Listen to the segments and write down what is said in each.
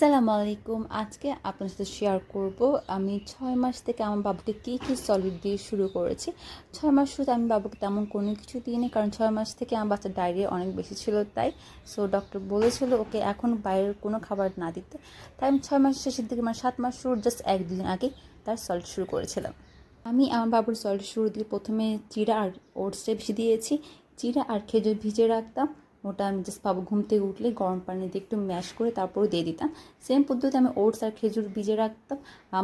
আসসালামু আলাইকুম। আজকে আপনার সাথে শেয়ার করব আমি ৬ মাস থেকে আমার বাবুকে কী সলিড দিয়ে শুরু করেছি। ৬ মাস শুরুতে আমি বাবুকে তেমন কোনো কিছু দিইনি, কারণ ৬ মাস থেকে আমার বাচ্চার ডায়রিয়া অনেক বেশি ছিল, তাই ডক্টর বলেছিল ওকে এখন বাইরের কোনো খাবার না দিতে। তাই আমি ৬ মাস শেষের দিকে, মানে ৭ মাস শুরুর জাস্ট ১-২ দিন আগে তার সলিড শুরু করেছিলাম। আমি আমার বাবুর সলিড শুরু দিয়ে প্রথমে চিড়া আর ওটসটা বেশি দিয়েছি। চিড়া আর খেজুর ভিজিয়ে রাখতাম, ওটা আমি জাস্ট বাবু ঘুম থেকে উঠলে গরম পানি দিয়ে একটু ম্যাশ করে তারপরে দিয়ে দিতাম। সেম পদ্ধতিতে আমি ওটস আর খেজুর ভিজিয়ে রাখতাম,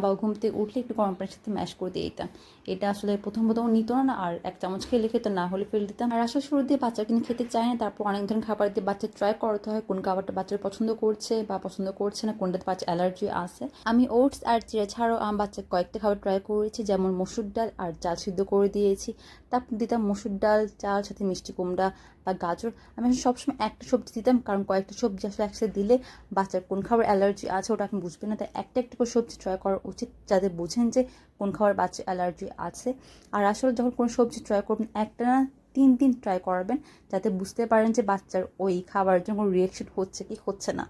বাবু ঘুম থেকে উঠলে একটু গরম পানির সাথে ম্যাশ করে দিয়ে দিতাম। এটা আসলে প্রথম নিত না, আর 1 চামচ খেলে খেতো, না হলে ফেলে দিতাম। আর আসলে শুরু দিয়ে বাচ্চা কিন্তু খেতে চায় না, তারপর অনেক ধরনের খাবার দিয়ে বাচ্চা ট্রাই করতে হয় কোন খাবারটা বাচ্চার পছন্দ করছে বা পছন্দ করছে না, কোনটাতে বাচ্চা অ্যালার্জি আছে। আমি ওটস আর চিড়া ছাড়াও আমার বাচ্চাকে কয়েকটা খাবার ট্রাই করেছি, যেমন মসুর ডাল আর চাল সিদ্ধ করে দিয়েছি। তারপর দিতাম মসুর ডাল, চাল, সাথে মিষ্টি কুমড়া বা গাজর। আমি সবসময় একটা সবজি দিতাম, কারণ কয়েকটা সবজি আসলে একসাথে দিলে বাচ্চার কোন খাবার অ্যালার্জি আছে ওটা আপনি বুঝবেন না, তাই একটা একটা করে সবজি ট্রাই করা উচিত, যাতে বুঝেন যে কোন খাবার বাচ্চার অ্যালার্জি আছে। আর আসলে যখন কোনো সবজি ট্রাই করবেন, একটা না 3 দিন ট্রাই করাবেন, যাতে বুঝতে পারেন যে বাচ্চার ওই খাবারের জন্য কোনো রিয়াকশন হচ্ছে কি হচ্ছে না।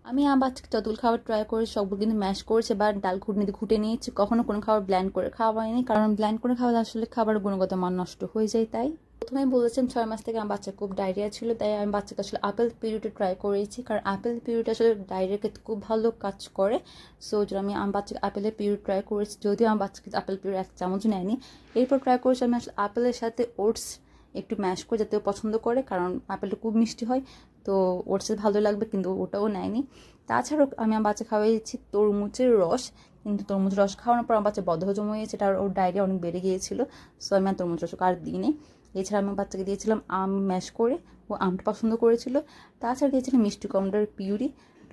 আমি আমার বাচ্চাকে যতগুলো খাবার ট্রাই করেছি সবগুলো কিন্তু ম্যাশ করেছে বা ডাল ঘুটনি দিয়ে ঘুটে নিয়েছি, কখনো কোনো খাবার ব্ল্যান্ড করে খাওয়া হয়নি, কারণ ব্ল্যান্ড করে খাওয়ালে আসলে খাবারের গুণগত মান নষ্ট হয়ে যায়। তাই প্রথমে বলেছেন 6 মাস থেকে আমার বাচ্চার খুব ডায়রিয়া ছিল, তাই আমি বাচ্চাকে আসলে আপেল পিরিয়ডে ট্রাই করেছি, কারণ আপেল পিরিয়ড আসলে ডায়রিয়ার ক্ষেত্রে খুব ভালো কাজ করে। আমি আমার বাচ্চাকে আপেলের পিরিয়ড ট্রাই করেছি, যদিও আমার বাচ্চাকে আপেল পিরিয়ড 1 চামচ নেয়নি। এরপর ট্রাই করেছি আমি আসলে আপেলের সাথে ওটস একটু ম্যাশ করে, যাতে পছন্দ করে, কারণ আপেলটা খুব মিষ্টি হয়, তো ওটসে ভালো লাগবে, কিন্তু ওটাও নেয়নি। তাছাড়াও আমি আমার বাচ্চা খাওয়াইছি তরমুজের রস, কিন্তু তরমুজের রস খাওয়ানোর পর আমার বাচ্চা বদহজম হয়েছে, এটা ওর ডায়রিয়া অনেক বেড়ে গিয়েছিল, আমি আর তরমুজ রস আর দিইনি। এছাড়া আমি বাচ্চাকে দিয়েছিলাম আম ম্যাশ করে, ও আমটা পছন্দ করেছিল। তাছাড়া দিয়েছিলাম মিষ্টি কুমড়ার পিউরি,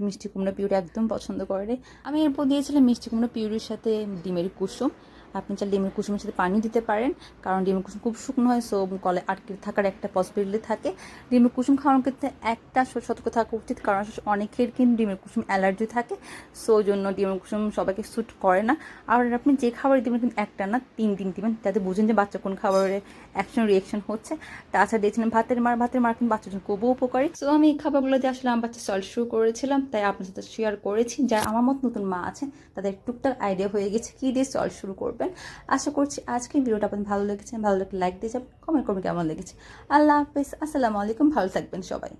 মিষ্টি কুমড়া পিউরি একদম পছন্দ করে। আমি এরপর দিয়েছিলাম মিষ্টি কুমড়া পিউরির সাথে ডিমের কুসুম। আপনি চাইলে ডিমের কুসুমের সাথে পানি দিতে পারেন, কারণ ডিমের কুসুম খুব শুকনো হয়, গলে আটকে থাকার একটা পসিবিলিটি থাকে। ডিমের কুসুম খাওয়ানোর ক্ষেত্রে একটা সতর্ক থাকা উচিত, কারণ অনেকের কিন্তু ডিমের কুসুম অ্যালার্জি থাকে, ওই জন্য ডিমের কুসুম সবাইকে স্যুট করে না। আর আপনি যে খাবার দিবেন কিন্তু একটা না 3 দিন দিবেন, যাতে বুঝেন যে বাচ্চা কোন খাবারের রিয়েকশন হচ্ছে। তাছাড়া দিয়েছিলাম ভাতের মার কিন্তু বাচ্চার জন্য খুবই উপকারী। আমি এই খাবারগুলো দিয়ে আসলে আমার বাচ্চা সলিড শুরু করেছিলাম, তাই আপনার সাথে শেয়ার করেছি। যারা আমার মতো নতুন মা আছে তাদের টুকটাক আইডিয়া হয়ে গেছে কী দিয়ে সলিড শুরু করবেন। আশা করছি আজকের ভিডিওটা আপনাদের ভালো লেগেছে, ভালো লাগলে লাইক দিয়ে যাবেন, কমেন্ট করবেন কেমন লেগেছে। আল্লাহ হাফিজ, আসসালামু আলাইকুম, ভালো থাকবেন সবাই।